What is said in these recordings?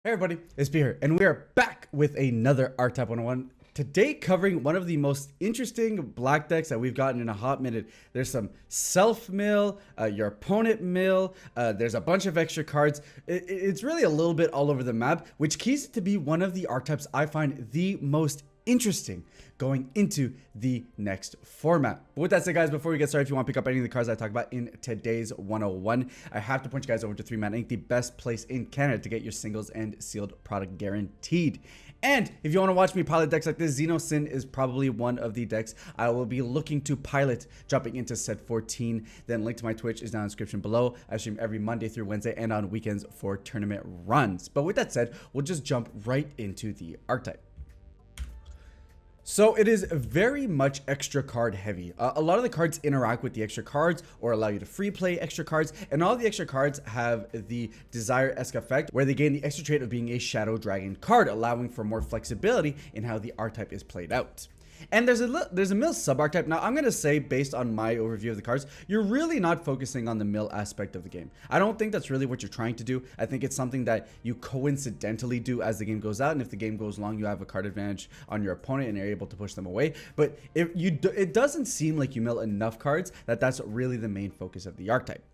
Hey everybody, it's B here, and we are back with another Archetype 101. Today covering one of the most interesting black decks that we've gotten in a hot minute. There's some self-mill, your opponent mill, there's a bunch of extra cards. It's really a little bit all over the map, which keys it to be one of the archetypes I find the most interesting going into the next format. But with that said, guys, before we get started, if you want to pick up any of the cards I talk about in today's 101, I have to point you guys over to 3Man Inc., the best place in Canada to get your singles and sealed product guaranteed. And if you want to watch me pilot decks like this, Xeno is probably one of the decks I will be looking to pilot jumping into set 14. Then link to my Twitch is down in the description below. I stream every Monday through Wednesday and on weekends for tournament runs. But with that said, we'll just jump right into the archetype. So it is very much extra card heavy. A lot of the cards interact with the extra cards or allow you to free play extra cards, and all the extra cards have the Desire-esque effect where they gain the extra trait of being a Shadow Dragon card, allowing for more flexibility in how the archetype is played out. And there's a mill sub-archetype. Now, I'm going to say, based on my overview of the cards, you're really not focusing on the mill aspect of the game. I don't think that's really what you're trying to do. I think it's something that you coincidentally do as the game goes out, and if the game goes long, you have a card advantage on your opponent and you're able to push them away. But it doesn't seem like you mill enough cards that's really the main focus of the archetype.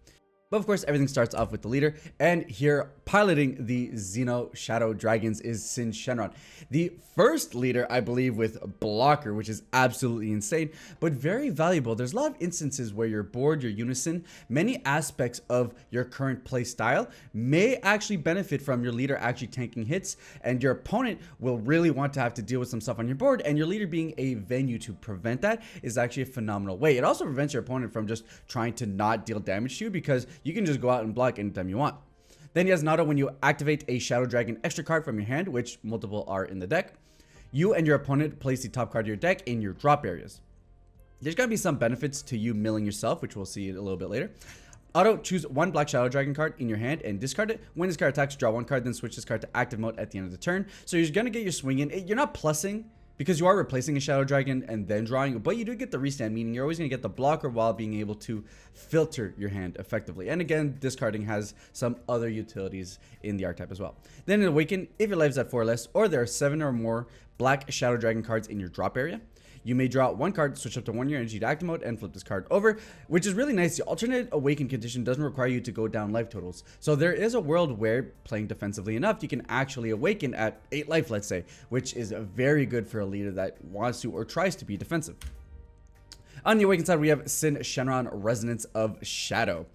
But of course, everything starts off with the leader, and here piloting the Xeno Shadow Dragons is Sin Shenron. The first leader, I believe, with blocker, which is absolutely insane, but very valuable. There's a lot of instances where your board, your Unison, many aspects of your current play style may actually benefit from your leader actually tanking hits, and your opponent will really want to have to deal with some stuff on your board, and your leader being a venue to prevent that is actually a phenomenal way. It also prevents your opponent from just trying to not deal damage to you, because you can just go out and block anytime you want. Then he has an auto when you activate a Shadow Dragon extra card from your hand, which multiple are in the deck. You and your opponent place the top card of your deck in your drop areas. There's going to be some benefits to you milling yourself, which we'll see a little bit later. Auto, choose one black Shadow Dragon card in your hand and discard it. When this card attacks, draw one card, then switch this card to active mode at the end of the turn. So you're going to get your swing in. You're not plussing, because you are replacing a Shadow Dragon and then drawing, but you do get the restand, meaning you're always going to get the blocker while being able to filter your hand effectively. And again, discarding has some other utilities in the archetype as well. Then in Awaken, if your life's at 4 or less, or there are 7 or more black Shadow Dragon cards in your drop area, you may draw one card, switch up to 1 year energy to active mode, and flip this card over, which is really nice. The alternate Awaken condition doesn't require you to go down life totals. So there is a world where, playing defensively enough, you can actually Awaken at 8 life, let's say, which is very good for a leader that wants to or tries to be defensive. On the Awaken side, we have Sin Shenron, Resonance of Shadow.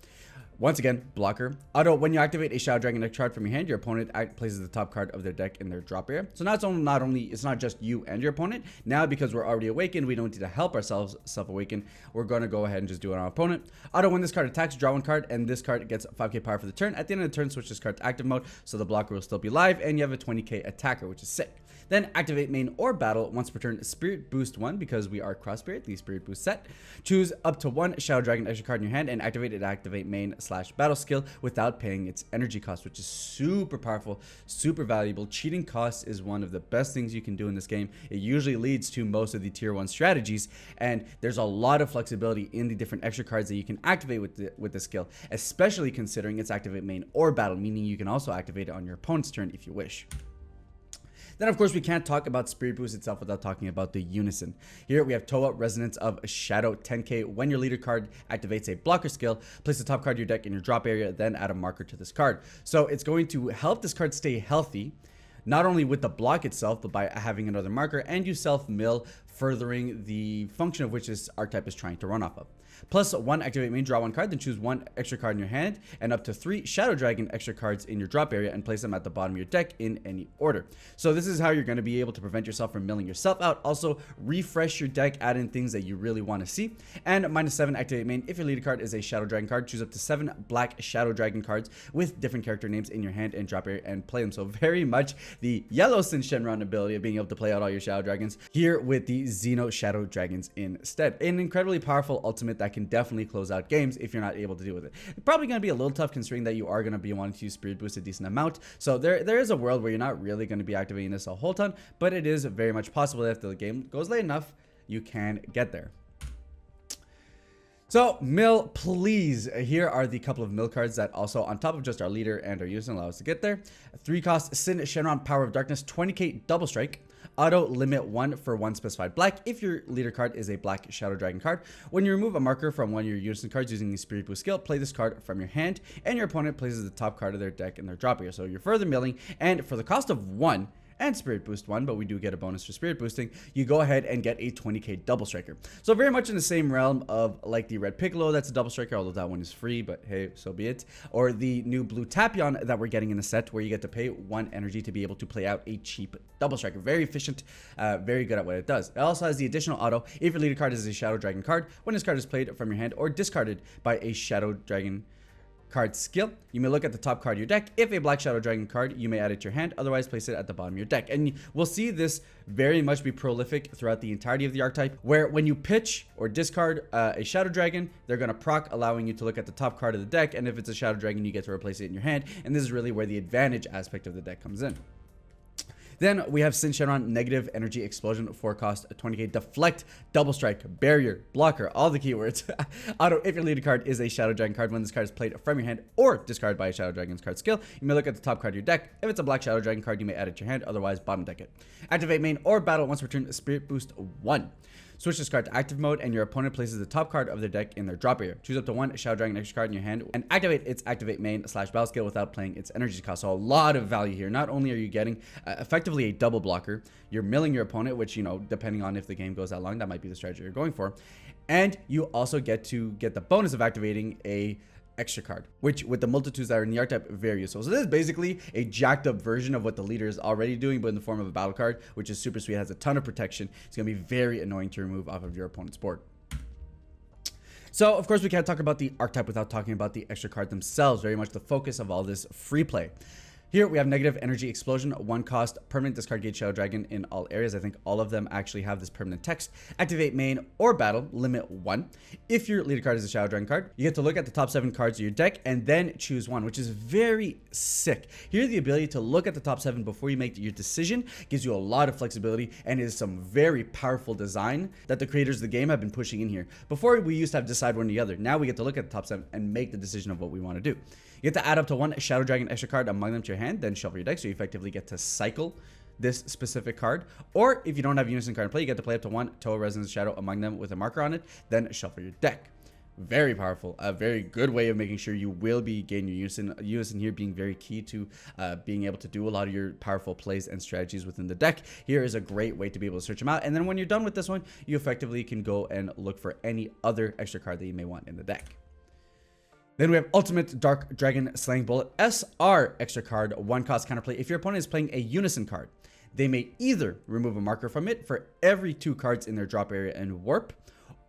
Once again, blocker. Auto, when you activate a Shadow Dragon deck card from your hand, your opponent places the top card of their deck in their drop area. So now it's not just you and your opponent. Now, because we're already awakened, we don't need to help ourselves self-awaken. We're going to go ahead and just do it on our opponent. Auto, when this card attacks, draw one card, and this card gets 5k power for the turn. At the end of the turn, switch this card to active mode, so the blocker will still be live, and you have a 20k attacker, which is sick. Then activate main or battle once per turn, Spirit Boost 1, because we are Cross Spirit, the Spirit Boost set. Choose up to one Shadow Dragon extra card in your hand and activate it. Activate main / battle skill without paying its energy cost, which is super powerful, super valuable. Cheating costs is one of the best things you can do in this game. It usually leads to most of the tier 1 strategies, and there's a lot of flexibility in the different extra cards that you can activate with the skill, especially considering it's activate main or battle, meaning you can also activate it on your opponent's turn if you wish. Then, of course, we can't talk about Spirit Boost itself without talking about the Unison. Here we have Toa, Resonance of Shadow, 10k. When your leader card activates a blocker skill, place the top card of your deck in your drop area, then add a marker to this card. So it's going to help this card stay healthy, not only with the block itself, but by having another marker, and you self-mill, furthering the function of which this archetype is trying to run off of. Plus, one activate main, draw one card, then choose one extra card in your hand, and up to 3 Shadow Dragon extra cards in your drop area, and place them at the bottom of your deck in any order. So this is how you're going to be able to prevent yourself from milling yourself out. Also, refresh your deck, add in things that you really want to see. And -7 activate main, if your leader card is a Shadow Dragon card, choose up to 7 black Shadow Dragon cards with different character names in your hand and drop area and play them. So very much the yellow Sin Shenron ability of being able to play out all your Shadow Dragons here with the Xeno Shadow Dragons instead. An incredibly powerful ultimate that can definitely close out games if you're not able to deal with it. It's probably going to be a little tough considering that you are going to be wanting to use Spirit Boost a decent amount. So there is a world where you're not really going to be activating this a whole ton, but it is very much possible that if the game goes late enough, you can get there. So, mill, please. Here are the couple of mill cards that also, on top of just our leader and our Unison, allow us to get there. 3 cost Sin Shenron, Power of Darkness, 20k double strike. Auto limit 1 for 1 specified black if your leader card is a black Shadow Dragon card. When you remove a marker from one of your Unison cards using the Spirit Boost skill, play this card from your hand, and your opponent places the top card of their deck in their drop here. So you're further milling, and for the cost of 1, and Spirit Boost 1, but we do get a bonus for Spirit Boosting, you go ahead and get a 20k double striker. So very much in the same realm of like the red Piccolo that's a double striker, although that one is free, but hey, so be it. Or the new blue Tapion that we're getting in the set, where you get to pay 1 energy to be able to play out a cheap double striker. Very efficient, very good at what it does. It also has the additional auto if your leader card is a Shadow Dragon card. When this card is played from your hand or discarded by a Shadow Dragon card skill, you may look at the top card of your deck. If a black Shadow Dragon card, you may add it to your hand, otherwise place it at the bottom of your deck. And we'll see this very much be prolific throughout the entirety of the archetype, where when you pitch or discard a Shadow Dragon, they're going to proc, allowing you to look at the top card of the deck, and if it's a Shadow Dragon, you get to replace it in your hand, and this is really where the advantage aspect of the deck comes in. Then we have Sin Shenron, Negative Energy Explosion, 4 cost, 20k, Deflect, Double Strike, Barrier, Blocker, all the keywords. Auto, if your leader card is a Shadow Dragon card, when this card is played from your hand or discarded by a Shadow Dragon's card skill, you may look at the top card of your deck. If it's a black Shadow Dragon card, you may add it to your hand, otherwise bottom deck it. Activate main or battle once per turn, Spirit Boost 1. Switch this card to active mode, and your opponent places the top card of their deck in their drop area. Choose up to 1 Shadow Dragon extra card in your hand and activate its activate main / battle skill without playing its energy cost. So a lot of value here. Not only are you getting effectively a double blocker, you're milling your opponent, which, you know, depending on if the game goes that long, that might be the strategy you're going for. And you also get to get the bonus of activating a extra card, which with the multitudes that are in the archetype, very useful. So this is basically a jacked up version of what the leader is already doing, but in the form of a battle card, which is super sweet, has a ton of protection. It's going to be very annoying to remove off of your opponent's board. So of course we can't talk about the archetype without talking about the extra cards themselves, very much the focus of all this free play. Here we have Negative Energy Explosion, 1 cost, permanent, discard Gate Shadow Dragon in all areas. I think all of them actually have this permanent text. Activate main or battle, limit 1. If your leader card is a Shadow Dragon card, you get to look at the top 7 cards of your deck and then choose 1, which is very sick. Here, the ability to look at the top 7 before you make your decision gives you a lot of flexibility and is some very powerful design that the creators of the game have been pushing in here. Before, we used to have to decide one or the other. Now we get to look at the top 7 and make the decision of what we want to do. You get to add up to 1 Shadow Dragon extra card among them to your hand, then shuffle your deck, so you effectively get to cycle this specific card. Or if you don't have Unison card in play, you get to play up to 1 Toa Resonance Shadow among them with a marker on it, then shuffle your deck. Very powerful, a very good way of making sure you will be gaining your Unison. Unison here being very key to being able to do a lot of your powerful plays and strategies within the deck. Here is a great way to be able to search them out, and then when you're done with this one, you effectively can go and look for any other extra card that you may want in the deck. Then we have Ultimate Dark Dragon Slaying Bullet, SR extra card, 1 cost counterplay. If your opponent is playing a Unison card, they may either remove a marker from it for every 2 cards in their drop area and warp,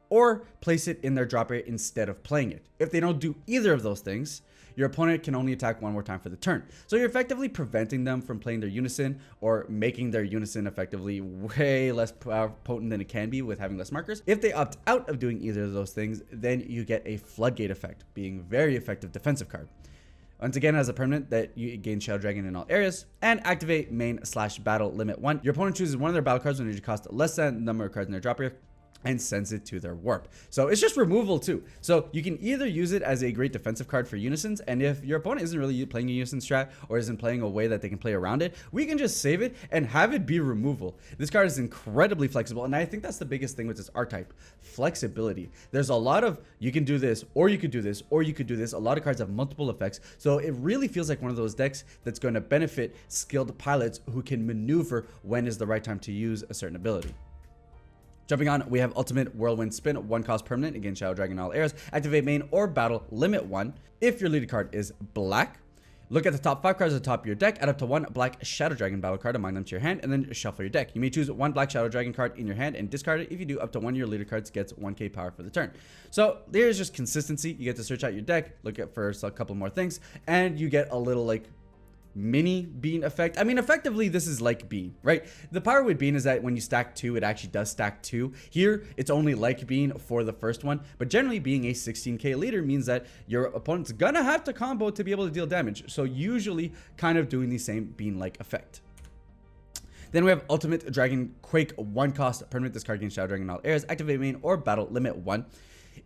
or place it in their drop area instead of playing it. If they don't do either of those things, your opponent can only attack 1 more time for the turn. So you're effectively preventing them from playing their Unison or making their Unison effectively way less potent than it can be with having less markers. If they opt out of doing either of those things, then you get a Floodgate effect, being very effective defensive card. Once again, as a permanent, that you gain Shadow Dragon in all areas, and activate main / battle limit 1. Your opponent chooses one of their battle cards when it costs less than the number of cards in their drop area, and sends it to their warp. So it's just removal too. So you can either use it as a great defensive card for Unisons, and if your opponent isn't really playing a Unison strat or isn't playing a way that they can play around it, we can just save it and have it be removal. This card is incredibly flexible, and I think that's the biggest thing with this archetype, flexibility. There's a lot of, you can do this, or you could do this, or you could do this. A lot of cards have multiple effects, so it really feels like one of those decks that's going to benefit skilled pilots who can maneuver when is the right time to use a certain ability. Jumping on, we have Ultimate Whirlwind Spin, 1 cost permanent, again Shadow Dragon all areas. Activate main or battle, limit 1. If your leader card is black, look at the top 5 cards at the top of your deck, add up to 1 black Shadow Dragon battle card among them to your hand, and then shuffle your deck. You may choose 1 black Shadow Dragon card in your hand and discard it. If you do, up to 1 of your leader cards gets 1k power for the turn. So there's just consistency. You get to search out your deck, look at first a couple more things, and you get a little like mini bean effect. I mean, effectively this is like bean, right? The power with bean is that when you stack 2, it actually does stack 2. Here it's only like bean for the first one, but generally being a 16k leader means that your opponent's gonna have to combo to be able to deal damage, so usually kind of doing the same bean like effect. Then we have Ultimate Dragon Quake, 1 cost permanent, discard against Shadow Dragon in all areas. Activate main or battle, limit 1.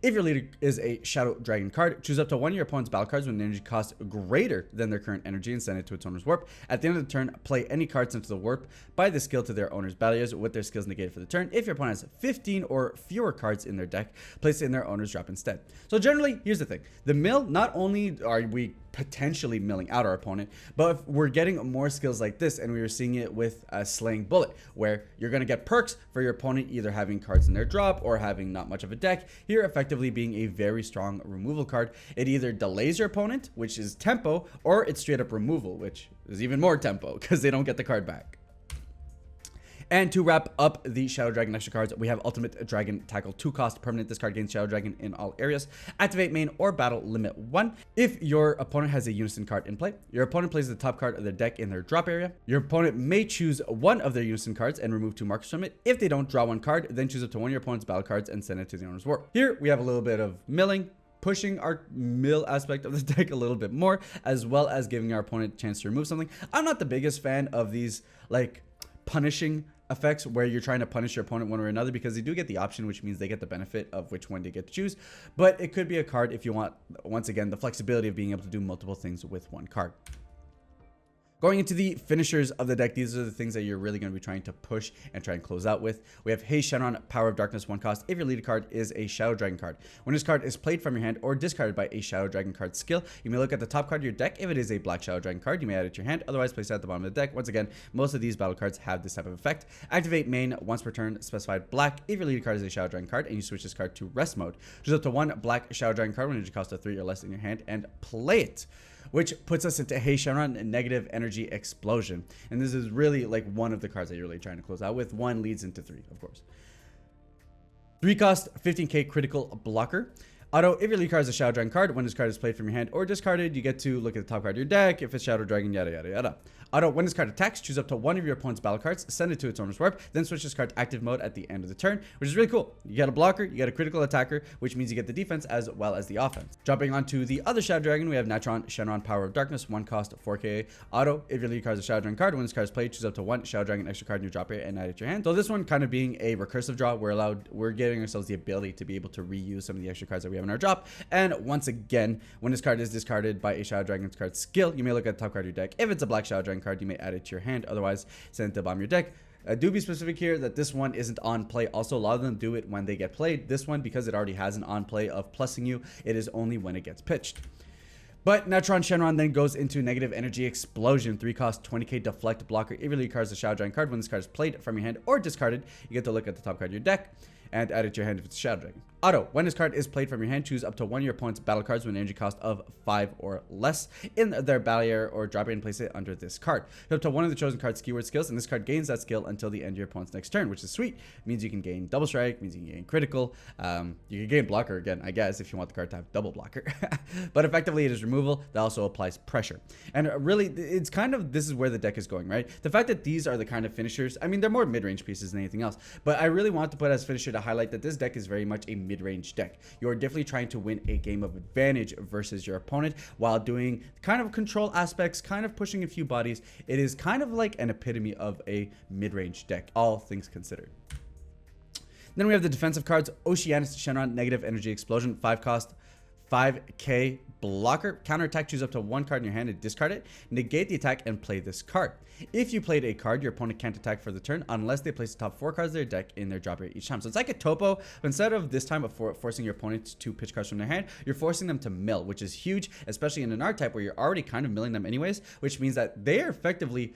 If your leader is a Shadow Dragon card, choose up to one of your opponent's battle cards with an energy cost greater than their current energy and send it to its owner's warp. At the end of the turn, play any card sent to the warp by the skill to their owner's battle areas with their skills negated for the turn. If your opponent has 15 or fewer cards in their deck, place it in their owner's drop instead. So generally, here's the thing. The mill, not only are we potentially milling out our opponent, but if we're getting more skills like this, and we were seeing it with a Slaying Bullet, where you're going to get perks for your opponent either having cards in their drop or having not much of a deck, here effectively being a very strong removal card. It either delays your opponent, which is tempo, or it's straight up removal, which is even more tempo because they don't get the card back. And to wrap up the Shadow Dragon extra cards, we have Ultimate Dragon Tackle 2 cost permanent. This card gains Shadow Dragon in all areas. Activate main or battle limit 1. If your opponent has a Unison card in play, your opponent places the top card of their deck in their drop area. Your opponent may choose one of their Unison cards and remove 2 markers from it. If they don't, draw 1 card, then choose up to one of your opponent's battle cards and send it to the owner's warp. Here we have a little bit of milling, pushing our mill aspect of the deck a little bit more, as well as giving our opponent a chance to remove something. I'm not the biggest fan of these like punishing effects where you're trying to punish your opponent one way or another, because they do get the option, which means they get the benefit of which one they get to choose. But it could be a card if you want, once again, the flexibility of being able to do multiple things with one card. Going into the finishers of the deck, these are the things that you're really going to be trying to push and try and close out with. We have Hey Shenron, Power of Darkness, 1 cost. If your leader card is a Shadow Dragon card, when this card is played from your hand or discarded by a Shadow Dragon card skill, you may look at the top card of your deck. If it is a Black Shadow Dragon card, you may add it to your hand. Otherwise, place it at the bottom of the deck. Once again, most of these battle cards have this type of effect. Activate main once per turn, specified black. If your leader card is a Shadow Dragon card and you switch this card to rest mode, choose up to one Black Shadow Dragon card when energy cost of 3 or less in your hand and play it, which puts us into Hey Shenron, Negative Energy Explosion. And this is really like one of the cards that you're really trying to close out with. 1 leads into 3, of course. 3 cost, 15k critical blocker. Auto, if your lead card is a Shadow Dragon card, when this card is played from your hand or discarded, you get to look at the top card of your deck. If it's Shadow Dragon, yada yada yada. Auto, when this card attacks, choose up to one of your opponent's battle cards, send it to its owner's warp, then switch this card to active mode at the end of the turn, which is really cool. You get a blocker, you get a critical attacker, which means you get the defense as well as the offense. Jumping onto the other Shadow Dragon, we have Natron Shenron, Power of Darkness, 1 cost, 4k. Auto, if your lead card is a Shadow Dragon card, when this card is played, choose up to one Shadow Dragon extra card in your drop area and add it to your hand. So this one kind of being a recursive draw, we're getting ourselves the ability to be able to reuse some of the extra cards that we have in our drop. And once again, when this card is discarded by a Shadow Dragon's card skill, you may look at the top card of your deck. If it's a Black Shadow Dragon card, you may add it to your hand. Otherwise, send it to the bottom of your deck. Do be specific here that this one isn't on play. Also, a lot of them do it when they get played. This one, because it already has an on play of plussing you, it is only when it gets pitched. But Natron Shenron then goes into Negative Energy Explosion, 3 cost, 20k deflect blocker. If your lead card is a Shadow Dragon card, when this card is played from your hand or discarded, you get to look at the top card of your deck and add it to your hand if it's a Shadow Dragon. Auto, when this card is played from your hand, choose up to one of your opponent's battle cards with an energy cost of 5 or less in their battle area or drop it and place it under this card. Up to one of the chosen card's keyword skills, and this card gains that skill until the end of your opponent's next turn, which is sweet. It means you can gain double strike, means you can gain critical. You can gain blocker again, I guess, if you want the card to have double blocker. But effectively, it is removal that also applies pressure. And really, it's kind of, this is where the deck is going, right? The fact that these are the kind of finishers, I mean, they're more mid-range pieces than anything else, but I really want to put as finisher to highlight that this deck is very much a mid-range deck. You're definitely trying to win a game of advantage versus your opponent while doing kind of control aspects, kind of pushing a few bodies. It is kind of like an epitome of a mid-range deck, all things considered. Then we have the defensive cards. Oceanus Shenron, Negative Energy Explosion, 5 cost, 5k blocker. Counterattack, choose up to one card in your hand and discard it. Negate the attack and play this card. If you played a card, your opponent can't attack for the turn unless they place the top 4 cards of their deck in their drop area each time. So it's like a topo, but instead of this time of forcing your opponent to pitch cards from their hand, you're forcing them to mill, which is huge, especially in an archetype where you're already kind of milling them anyways, which means that they are effectively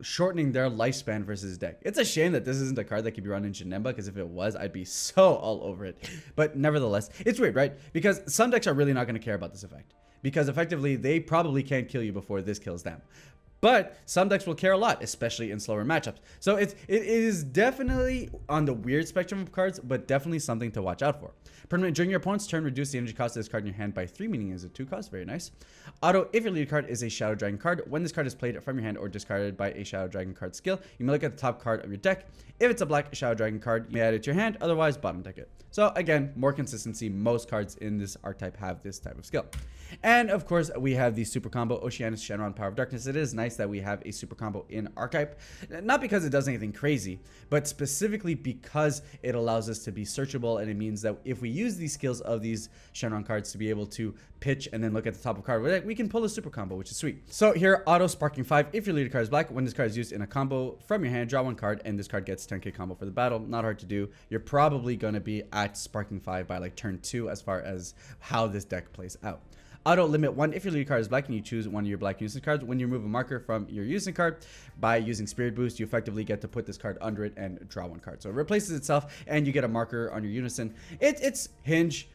shortening their lifespan versus deck. It's a shame that this isn't a card that could be run in Janemba, because if it was, I'd be so all over it. But nevertheless, it's weird, right? Because some decks are really not going to care about this effect, because effectively they probably can't kill you before this kills them. But some decks will care a lot, especially in slower matchups. So it is definitely on the weird spectrum of cards, but definitely something to watch out for. Permanent, during your opponent's turn, reduce the energy cost of this card in your hand by 3, meaning it's a 2 cost. Very nice. Auto, if your lead card is a Shadow Dragon card, when this card is played from your hand or discarded by a Shadow Dragon card skill, you may look at the top card of your deck. If it's a Black Shadow Dragon card, you may add it to your hand, otherwise bottom deck it. So again, more consistency. Most cards in this archetype have this type of skill. And of course, we have the super combo Oceanus Shenron, Power of Darkness. It is nice nice that we have a super combo in Archetype. Not because it does anything crazy, but specifically because it allows us to be searchable, and it means that if we use these skills of these Shenron cards to be able to pitch and then look at the top of card, we can pull a super combo, which is sweet. So here, auto sparking 5. If your leader card is black, when this card is used in a combo from your hand, draw 1 card, and this card gets 10k combo for the battle. Not hard to do. You're probably going to be at sparking 5 by like turn 2 as far as how this deck plays out. Auto limit 1. If your leader card is black and you choose one of your black Unison cards, when you remove a marker from your Unison card by using Spirit Boost, you effectively get to put this card under it and draw 1 card. So it replaces itself and you get a marker on your Unison. It's hinge.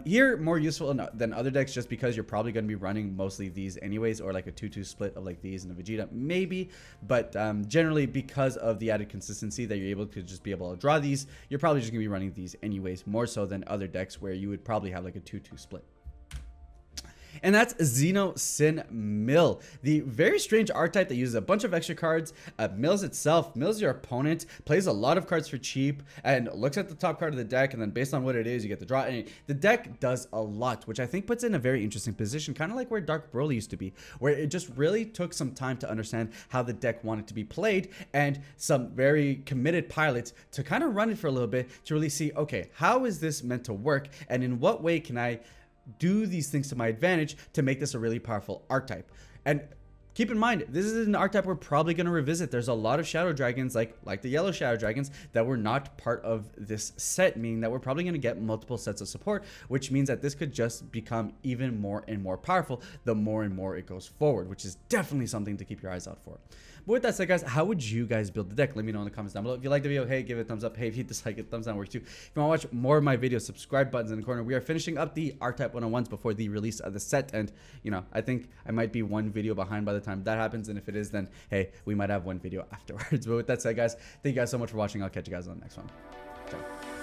Here, more useful than other decks just because you're probably going to be running mostly these anyways, or like a 2-2 split of like these and a Vegeta, maybe. But generally, because of the added consistency that you're able to just be able to draw these, you're probably just going to be running these anyways, more so than other decks where you would probably have like a 2-2 split. And that's Xeno Sin Mill, the very strange archetype that uses a bunch of extra cards. Mills itself, mills your opponent, plays a lot of cards for cheap, and looks at the top card of the deck, and then based on what it is, you get the draw. And the deck does a lot, which I think puts it in a very interesting position, kind of like where Dark Broly used to be, where it just really took some time to understand how the deck wanted to be played, and some very committed pilots to kind of run it for a little bit to really see, okay, how is this meant to work, and in what way can I do these things to my advantage to make this a really powerful archetype. And keep in mind, this is an archetype we're probably going to revisit. There's a lot of shadow dragons, like the yellow shadow dragons, that were not part of this set, meaning that we're probably going to get multiple sets of support, which means that this could just become even more and more powerful the more and more it goes forward, which is definitely something to keep your eyes out for. But with that said, guys, how would you guys build the deck? Let me know in the comments down below. If you like the video, hey, give it a thumbs up. Hey, if you dislike it, thumbs down works too. If you want to watch more of my videos, subscribe buttons in the corner. We are finishing up the Archetype 101s before the release of the set. And, you know, I think I might be 1 video behind by the time that happens. And if it is, then, hey, we might have 1 video afterwards. But with that said, guys, thank you guys so much for watching. I'll catch you guys on the next one. Ciao.